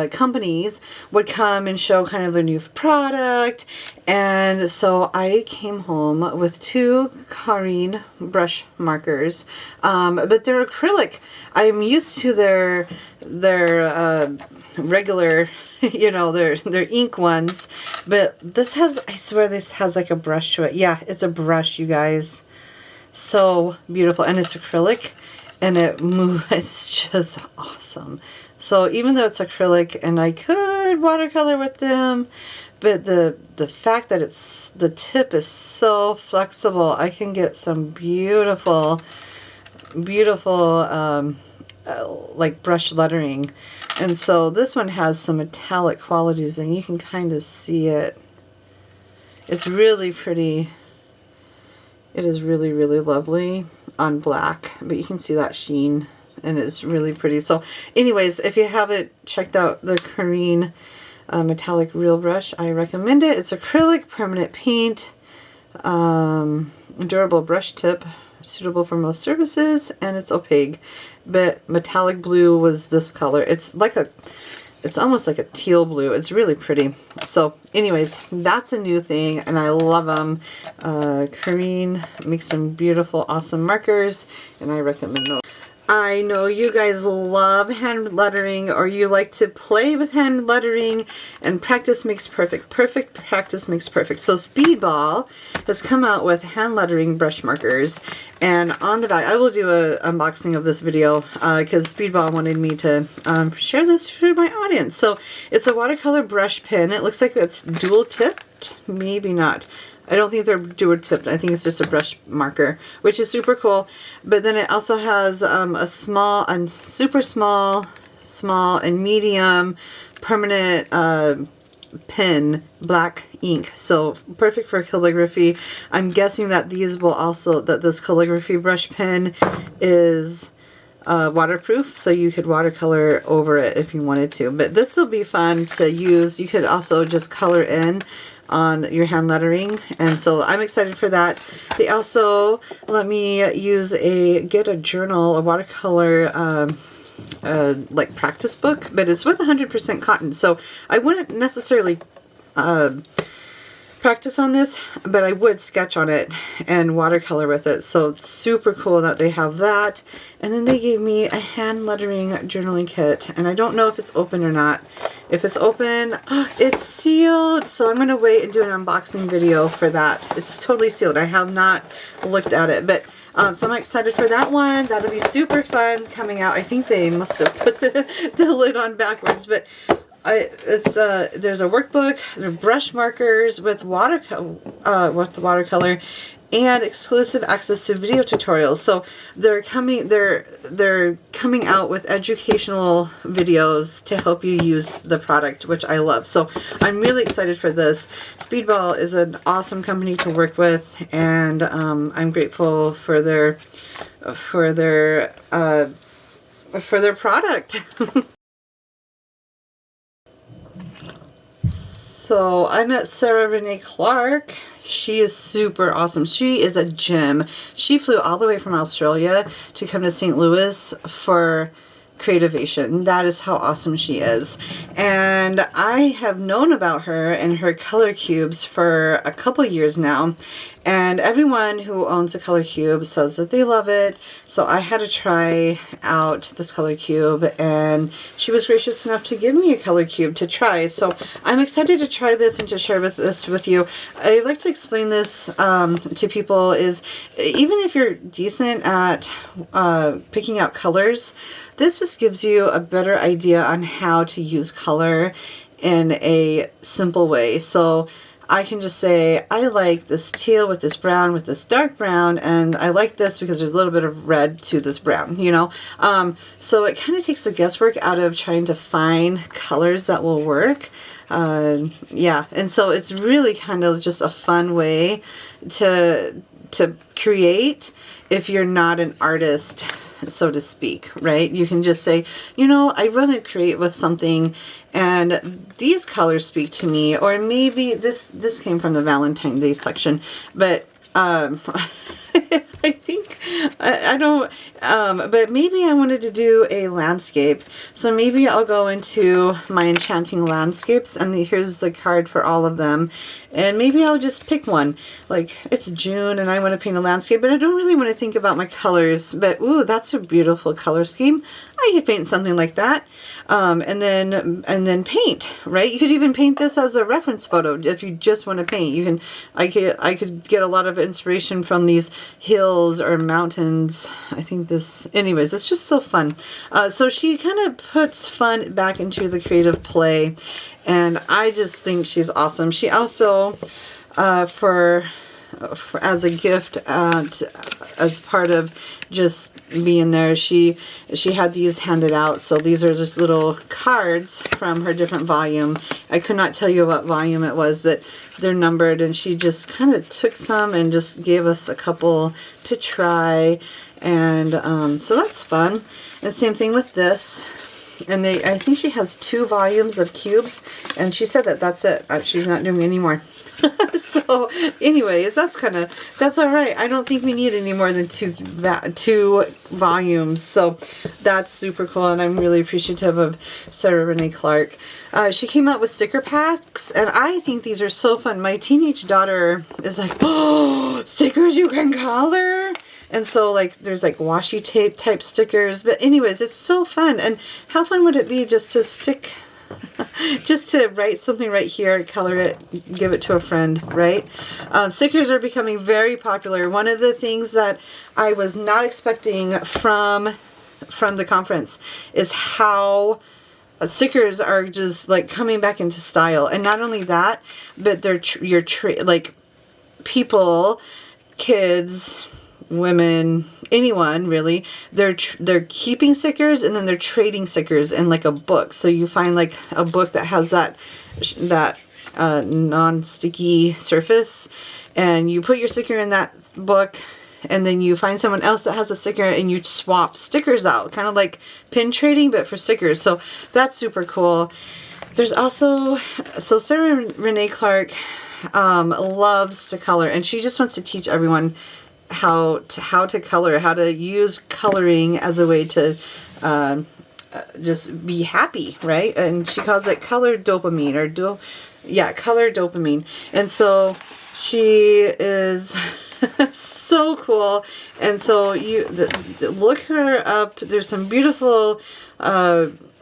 companies would come and show kind of their new product. And so I came home with 2 Carine brush markers, but they're acrylic. I'm used to their regular, you know, their ink ones, but this has, I swear this has like a brush to it. Yeah, it's a brush, you guys. So beautiful, and it's acrylic, and it moves. It's just awesome. So even though it's acrylic, and I could watercolor with them, but the fact that the tip is so flexible, I can get some beautiful like brush lettering. And so this one has some metallic qualities, and you can kind of see it. It's really pretty. It is really, really lovely on black, but you can see that sheen, and it's really pretty. So anyways, if you haven't checked out the Carine metallic real brush, I recommend it. It's acrylic, permanent paint, durable brush tip, suitable for most surfaces, and it's opaque. But metallic blue was this color. It's almost like a teal blue. It's really pretty. So anyways, that's a new thing, and I love them. Carine makes some beautiful, awesome markers, and I recommend those. I know you guys love hand lettering, or you like to play with hand lettering, and practice makes perfect. Perfect practice makes perfect. So Speedball has come out with hand lettering brush markers, and on the back, I will do an unboxing of this video because Speedball wanted me to share this for my audience. So it's a watercolor brush pen. It looks like it's dual tipped, maybe not. I don't think they're dual tipped. I think it's just a brush marker, which is super cool. But then it also has a small and super small, and medium permanent pen, black ink. So perfect for calligraphy. I'm guessing that this calligraphy brush pen is waterproof, so you could watercolor over it if you wanted to. But this will be fun to use. You could also just color in on your hand lettering, and so I'm excited for that. They also let me get a journal, a watercolor like practice book, but it's with 100% cotton, so I wouldn't necessarily practice on this, but I would sketch on it and watercolor with it. So it's super cool that they have that. And then they gave me a hand lettering journaling kit, and I don't know if it's open or not. If it's open, it's sealed. So I'm going to wait and do an unboxing video for that. It's totally sealed. I have not looked at it, but so I'm excited for that one. That'll be super fun coming out. I think they must have put the lid on backwards, but there's a workbook, there are brush markers with watercolor, and exclusive access to video tutorials. So they're coming out with educational videos to help you use the product, which I love. So I'm really excited for this. Speedball is an awesome company to work with, and I'm grateful for their product. So I met Sarah Renae Clark. She is super awesome. She is a gem. She flew all the way from Australia to come to St. Louis for Creativation. That is how awesome she is. And I have known about her and her color cubes for a couple years now. And everyone who owns a color cube says that they love it. So I had to try out this color cube, and she was gracious enough to give me a color cube to try. So I'm excited to try this and to share this with you. I like to explain this to people is even if you're decent at picking out colors, this just gives you a better idea on how to use color in a simple way. So I can just say, I like this teal with this brown with this dark brown, and I like this because there's a little bit of red to this brown, you know? So it kind of takes the guesswork out of trying to find colors that will work. Yeah, and so it's really kind of just a fun way to create if you're not an artist, so to speak, right? You can just say, you know, I want to create with something and these colors speak to me, or maybe this came from the Valentine's Day section, but I think, I don't, but maybe I wanted to do a landscape. So maybe I'll go into my enchanting landscapes, and here's the card for all of them. And maybe I'll just pick one. Like, it's June and I want to paint a landscape, but I don't really want to think about my colors. But, ooh, that's a beautiful color scheme. I could paint something like that. And then paint, right? You could even paint this as a reference photo if you just want to paint. You can, I could get a lot of inspiration from these hills or mountains. I think this, anyways, it's just so fun. So she kind of puts fun back into the creative play, and I just think she's awesome. She also, as a gift, as part of just being there, she had these handed out. So these are just little cards from her different volume. I could not tell you what volume it was, but they're numbered, and she just kind of took some and just gave us a couple to try. And so that's fun. And same thing with this. And I think she has 2 volumes of cubes, and she said that that's it. She's not doing any more. So anyways, that's all right. I don't think we need any more than 2 volumes. So that's super cool, and I'm really appreciative of Sarah Renae Clark. She came out with sticker packs, and I think these are so fun. My teenage daughter is like, oh, stickers you can color. And so, like, there's like washi tape type stickers. But anyways, it's so fun. And how fun would it be just to stick, just to write something right here, color it, give it to a friend, right? Stickers are becoming very popular. One of the things that I was not expecting from the conference is how stickers are just like coming back into style. And not only that, but they're like people, kids, women, anyone really, they're keeping stickers, and then they're trading stickers in like a book. So you find like a book that has that non-sticky surface, and you put your sticker in that book, and then you find someone else that has a sticker, and you swap stickers out, kind of like pin trading but for stickers. So that's super cool. There's also, so Sarah Renae Clark loves to color, and she just wants to teach everyone how to color, how to use coloring as a way to just be happy, right? And she calls it color dopamine, or color dopamine. And so she is so cool. And so you look her up. There's some beautiful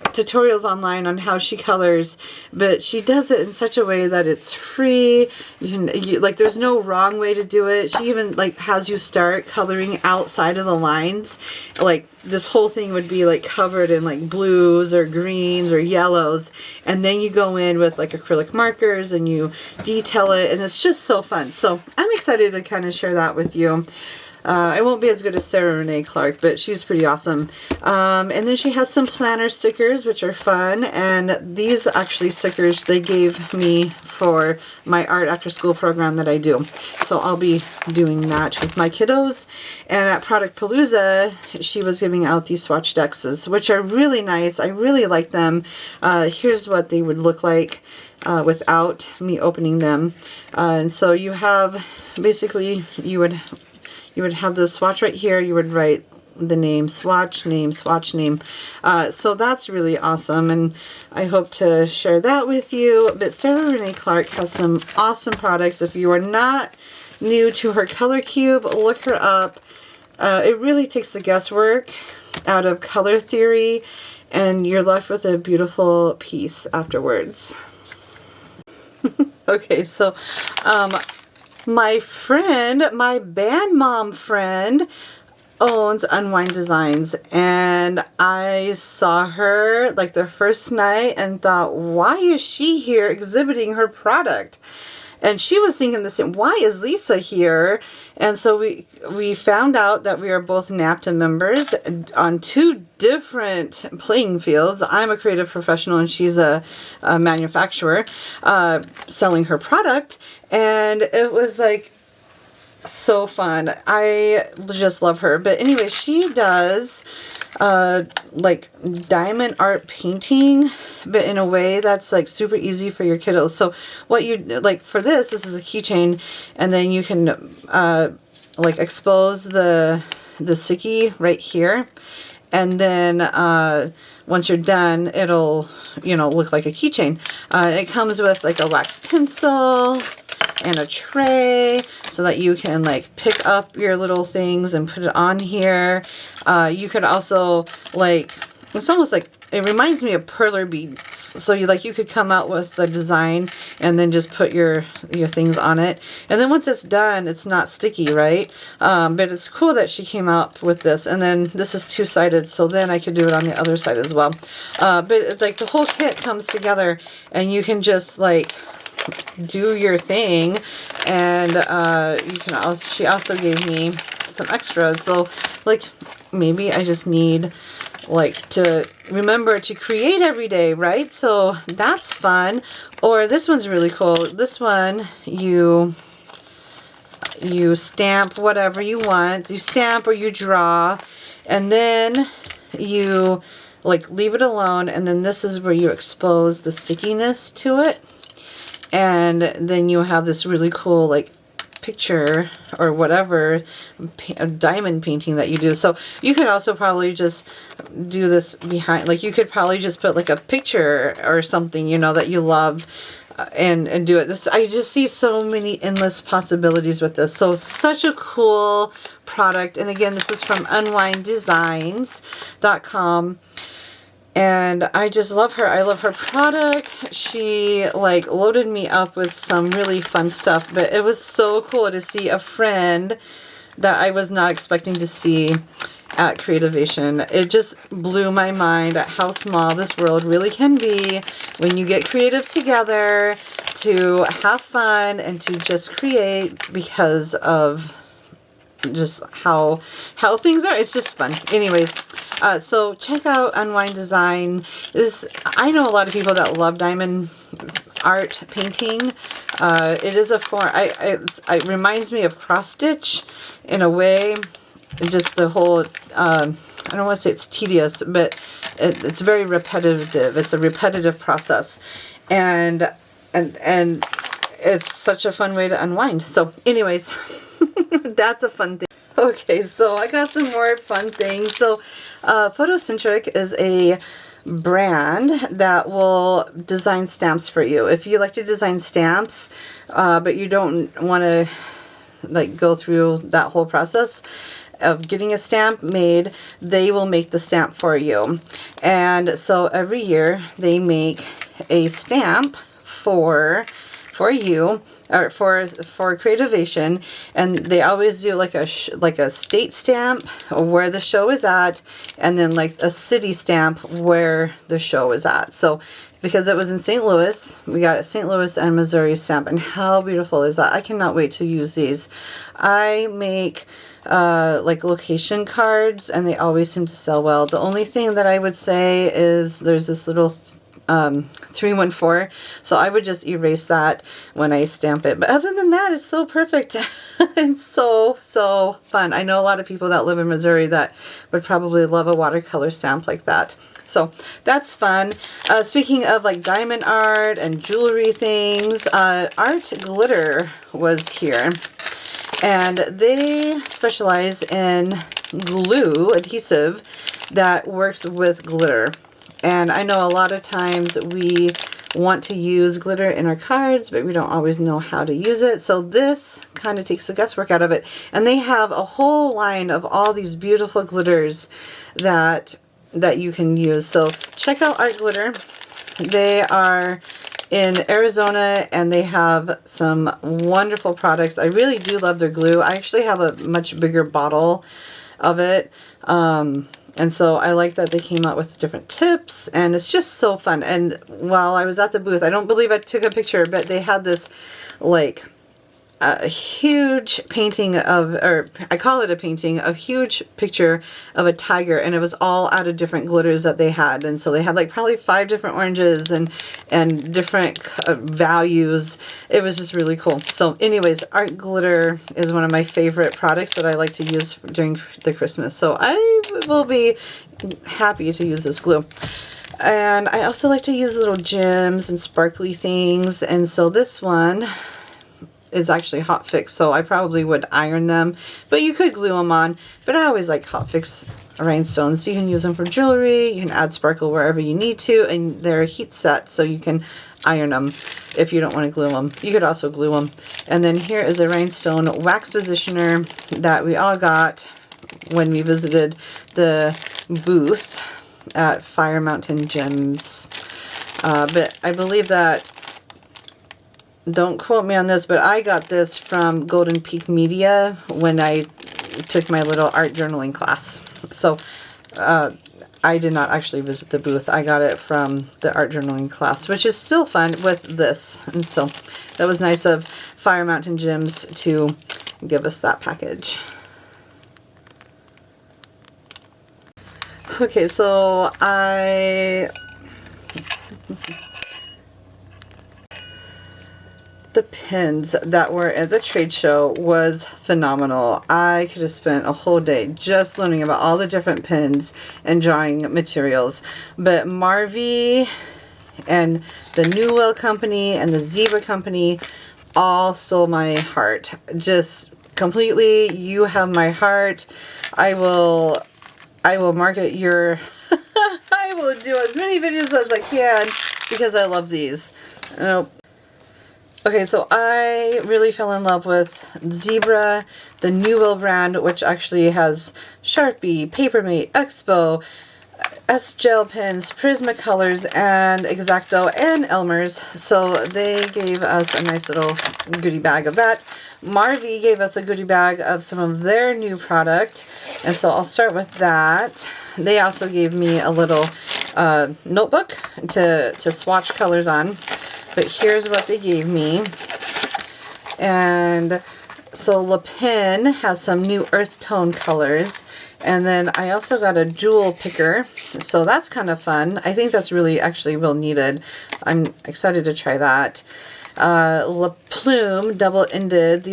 tutorials online on how she colors, but she does it in such a way that it's free. Like, there's no wrong way to do it. She even like has you start coloring outside of the lines. Like, this whole thing would be like covered in like blues or greens or yellows, and then you go in with like acrylic markers and you detail it, and it's just so fun. So I'm excited to kind of share that with you. I won't be as good as Sarah Renae Clark, but she's pretty awesome. And then she has some planner stickers, which are fun. And these actually stickers they gave me for my art after school program that I do. So I'll be doing that with my kiddos. And at Product Palooza, she was giving out these swatch decks, which are really nice. I really like them. Here's what they would look like without me opening them. And so you have, basically, you would have the swatch right here. You would write the name, swatch name, swatch name. So that's really awesome, and I hope to share that with you. But Sarah Renae Clark has some awesome products. If you are not new to her color cube, look her up. It really takes the guesswork out of color theory, and you're left with a beautiful piece afterwards. Okay, so my friend, my band mom friend, owns Unwind Designs, and I saw her like the first night and thought, why is she here exhibiting her product? And she was thinking the same, why is Lisa here? And so we found out that we are both NAPTA members on two different playing fields. I'm a creative professional and she's a manufacturer selling her product. And it was like so fun. I just love her. But anyway, she does like diamond art painting, but in a way that's like super easy for your kiddos. So what you like for this is a keychain, and then you can like expose the sticky right here, and then once you're done, it'll look like a keychain. It comes with like a wax pencil and a tray so that you can like pick up your little things and put it on here. You could also like, it's almost like, it reminds me of perler beads. So you could come out with the design and then just put your things on it. And then once it's done, it's not sticky, right? But it's cool that she came out with this. And then this is two-sided, so then I could do it on the other side as well. But like the whole kit comes together, and you can just like do your thing. And you can also, she also gave me some extras. So like maybe I just need like to remember to create every day, right? So that's fun. Or this one's really cool. This one, you stamp whatever you want. You stamp or you draw, and then you like leave it alone, and then this is where you expose the stickiness to it, and then you have this really cool like picture or whatever, a diamond painting that you do. So you could also probably just do this behind, like you could probably just put like a picture or something, that you love, and do it. I just see so many endless possibilities with this. So such a cool product. And again, this is from unwinddesigns.com. And I just love her. I love her product. She like loaded me up with some really fun stuff, but it was so cool to see a friend that I was not expecting to see at Creativation. It just blew my mind at how small this world really can be when you get creatives together to have fun and to just create because of just how things are. It's just fun. Anyways, so check out Unwind Design. I know a lot of people that love diamond art painting. It is a form. It reminds me of cross stitch in a way. Just the whole. I don't want to say it's tedious, but it's very repetitive. It's a repetitive process, and it's such a fun way to unwind. So, anyways. That's a fun thing. Okay, so I got some more fun things. So Photocentric is a brand that will design stamps for you. If you like to design stamps, but you don't want to like go through that whole process of getting a stamp made, they will make the stamp for you. And so every year they make a stamp for you, or for Creativation, and they always do like a state stamp where the show is at, and then like a city stamp where the show is at. So because it was in St. Louis, we got a St. Louis and Missouri stamp, and how beautiful is that? I cannot wait to use these. I make like location cards, and they always seem to sell well. The only thing that I would say is there's this little 314, so I would just erase that when I stamp it. But other than that, it's so perfect. It's so fun. I know a lot of people that live in Missouri that would probably love a watercolor stamp like that. So that's fun. Speaking of like diamond art and jewelry things, Art Glitter was here, and they specialize in glue adhesive that works with glitter. And I know a lot of times we want to use glitter in our cards, but we don't always know how to use it. So this kind of takes the guesswork out of it. And they have a whole line of all these beautiful glitters that you can use. So check out Art Glitter. They are in Arizona, and they have some wonderful products. I really do love their glue. I actually have a much bigger bottle of it. And so I like that they came out with different tips, and it's just so fun. And while I was at the booth, I don't believe I took a picture, but they had this like a huge painting of, or I call it a painting, a huge picture of a tiger, and it was all out of different glitters that they had. And so they had like probably 5 different oranges and different values. It was just really cool. So anyways, Art Glitter is one of my favorite products that I like to use during the Christmas. So I will be happy to use this glue. And I also like to use little gems and sparkly things. And so this one is actually hot fix, so I probably would iron them, but you could glue them on. But I always like hot fix rhinestones. You can use them for jewelry, you can add sparkle wherever you need to, and they're heat set, so you can iron them if you don't want to glue them. You could also glue them. And then here is a rhinestone wax positioner that we all got when we visited the booth at Fire Mountain Gems. But I believe that, don't quote me on this, but I got this from Golden Peak Media when I took my little art journaling class. So I did not actually visit the booth. I got it from the art journaling class, which is still fun with this. And so that was nice of Fire Mountain Gems to give us that package. Okay, so the pins that were at the trade show was phenomenal. I could have spent a whole day just learning about all the different pins and drawing materials. But Marvy and the New Will Company and the Zebra Company all stole my heart. Just completely, you have my heart. I will market your I will do as many videos as I can because I love these. Okay, so I really fell in love with Zebra, the New Will brand, which actually has Sharpie, Papermate, Expo, S-Gel pens, Prismacolors, and X-Acto, and Elmer's. So they gave us a nice little goodie bag of that. Marvy gave us a goodie bag of some of their new product, and so I'll start with that. They also gave me a little notebook to swatch colors on. But here's what they gave me. And so Le Pen has some new earth tone colors. And then I also got a jewel picker. So that's kind of fun. I think that's really actually real needed. I'm excited to try that. La Plume double-ended.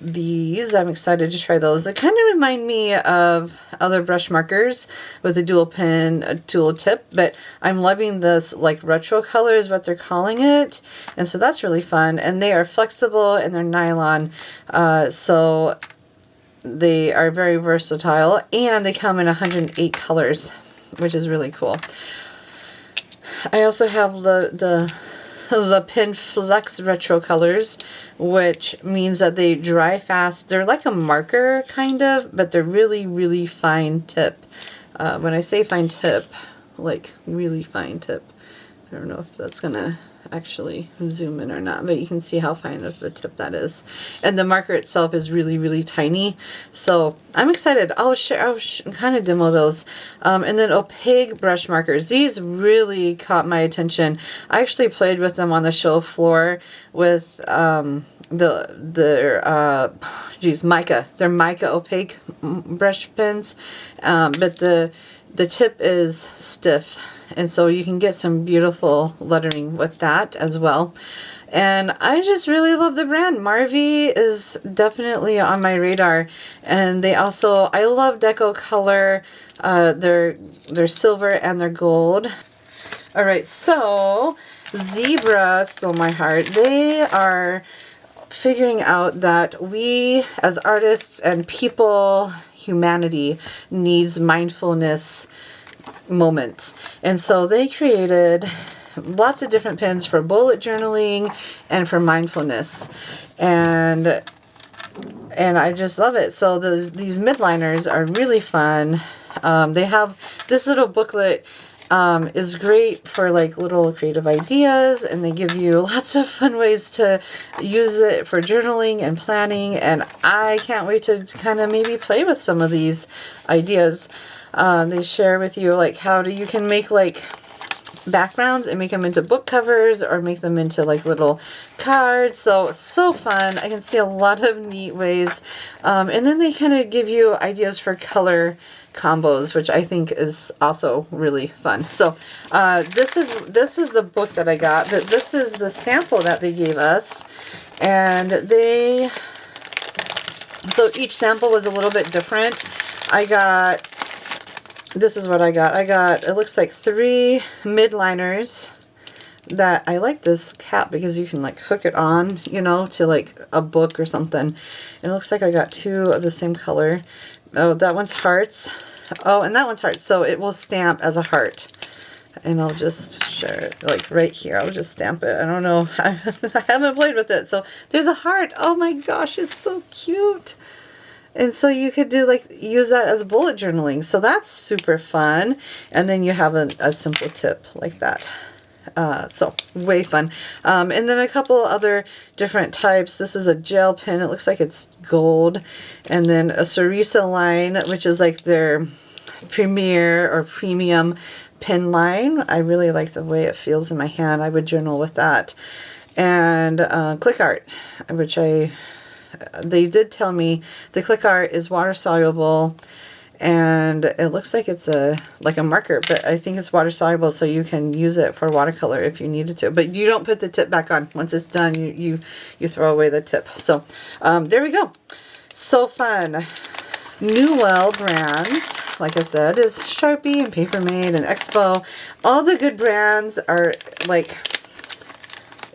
These. I'm excited to try those. They kind of remind me of other brush markers with a dual pen, dual tip, but I'm loving this like retro color is what they're calling it. And so that's really fun. And they are flexible and they're nylon. So they are very versatile, and they come in 108 colors, which is really cool. I also have the Pen Flex Retro colors, which means that they dry fast. They're like a marker, kind of, but they're really, really fine tip. When I say fine tip, like really fine tip. I don't know if that's gonna actually zoom in or not, but you can see how fine of the tip that is. And the marker itself is really, really tiny. So I'm excited. I'll kind of demo those. And then opaque brush markers. These really caught my attention. I actually played with them on the show floor with They're mica opaque brush pens, but the tip is stiff, and so you can get some beautiful lettering with that as well. And I just really love the brand. Marvy is definitely on my radar, and they also, I love Deco Color. They're silver and they're gold. All right, so Zebra stole my heart. They are figuring out that we as artists and people, humanity, needs mindfulness moments. And so they created lots of different pens for bullet journaling and for mindfulness. And I just love it. So these midliners are really fun. They have this little booklet is great for like little creative ideas, and they give you lots of fun ways to use it for journaling and planning, and I can't wait to kind of maybe play with some of these ideas. They share with you like how you can make like backgrounds and make them into book covers or make them into like little cards. So fun. I can see a lot of neat ways. And then they kind of give you ideas for color combos, which I think is also really fun. So this is the book that I got, but this is the sample that they gave us, and so each sample was a little bit different. This is what I got. It looks like 3 midliners that I like this cap because you can like hook it on, you know, to like a book or something. And it looks like I got 2 of the same color. Oh, that one's hearts. Oh, and that one's hearts. So it will stamp as a heart. And I'll just share it like right here. I'll just stamp it. I don't know. I haven't played with it. So there's a heart. Oh my gosh, it's so cute. And so you could do like use that as bullet journaling. So that's super fun. And then you have a simple tip like that. So way fun. And then a couple other different types. This is a gel pen. It looks like it's gold. And then a Cerisa line, which is like their premier or premium pen line. I really like the way it feels in my hand. I would journal with that. And click art, which they did tell me the click art is water soluble, and it looks like it's like a marker, but I think it's water soluble, so you can use it for watercolor if you needed to. But you don't put the tip back on. Once it's done, you throw away the tip. So there we go. So fun. Newell brands, like I said, is Sharpie and Papermate and Expo. All the good brands are like,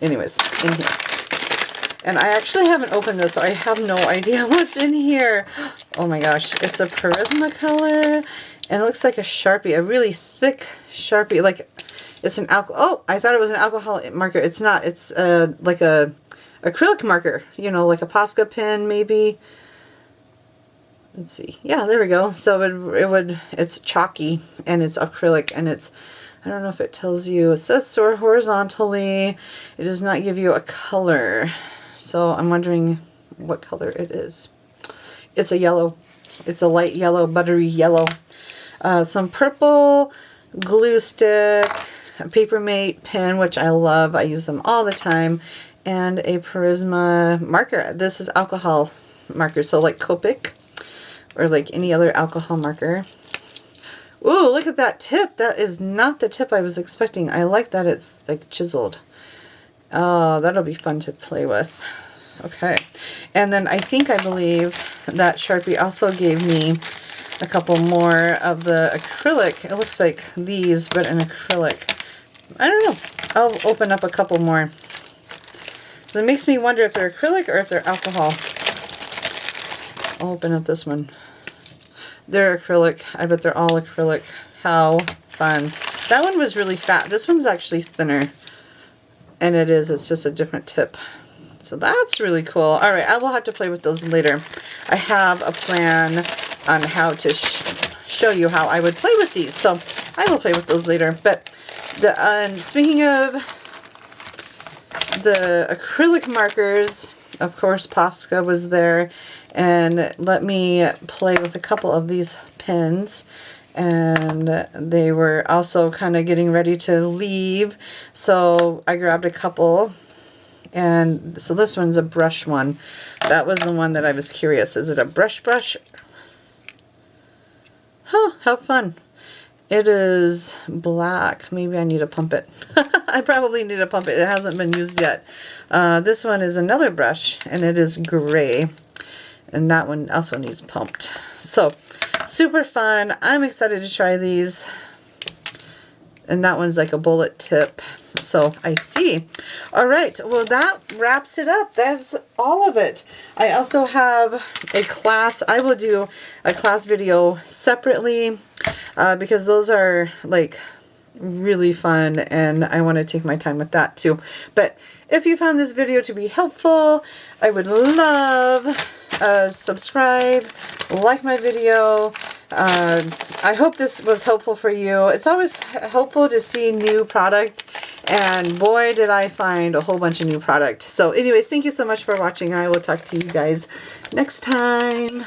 anyways, in here. And I actually haven't opened this, so I have no idea what's in here. Oh my gosh, it's a Prismacolor, and it looks like a Sharpie, a really thick Sharpie. Like it's an oh, I thought it was an alcohol marker. It's not. It's like a acrylic marker. You know, like a Posca pen maybe. Let's see. Yeah, there we go. So it's chalky and it's acrylic, and it's, I don't know if it tells you. It says sort horizontally. It does not give you a color. So I'm wondering what color it is. It's a yellow. It's a light yellow, buttery yellow. Some purple glue stick, a Papermate pen, which I love. I use them all the time. And a Prisma marker. This is alcohol marker, so like Copic or like any other alcohol marker. Ooh, look at that tip. That is not the tip I was expecting. I like that it's like chiseled. Oh, that'll be fun to play with. Okay. And then I believe that Sharpie also gave me a couple more of the acrylic. It looks like these, but in acrylic. I don't know. I'll open up a couple more. So it makes me wonder if they're acrylic or if they're alcohol. I'll open up this one. They're acrylic. I bet they're all acrylic. How fun. That one was really fat. This one's actually thinner. And it's just a different tip. So that's really cool. All right, I will have to play with those later. I have a plan on how to show you how I would play with these. So I will play with those later. But speaking of the acrylic markers, of course, Posca was there. And let me play with a couple of these pens. And they were also kind of getting ready to leave. So I grabbed a couple. And so this one's a brush one. That was the one that I was curious. Is it a brush? Huh, how fun. It is black. Maybe I need to pump it. I probably need to pump it. It hasn't been used yet. This one is another brush, and it is gray. And that one also needs pumped. So, super fun. I'm excited to try these. And that one's like a bullet tip. So, I see. All right. Well, that wraps it up. That's all of it. I also have a class. I will do a class video separately because those are like really fun. And I want to take my time with that too. But if you found this video to be helpful, I would love subscribe, like my video. I hope this was helpful for you. It's always helpful to see new product, and boy did I find a whole bunch of new product. So anyways, thank you so much for watching. I will talk to you guys next time.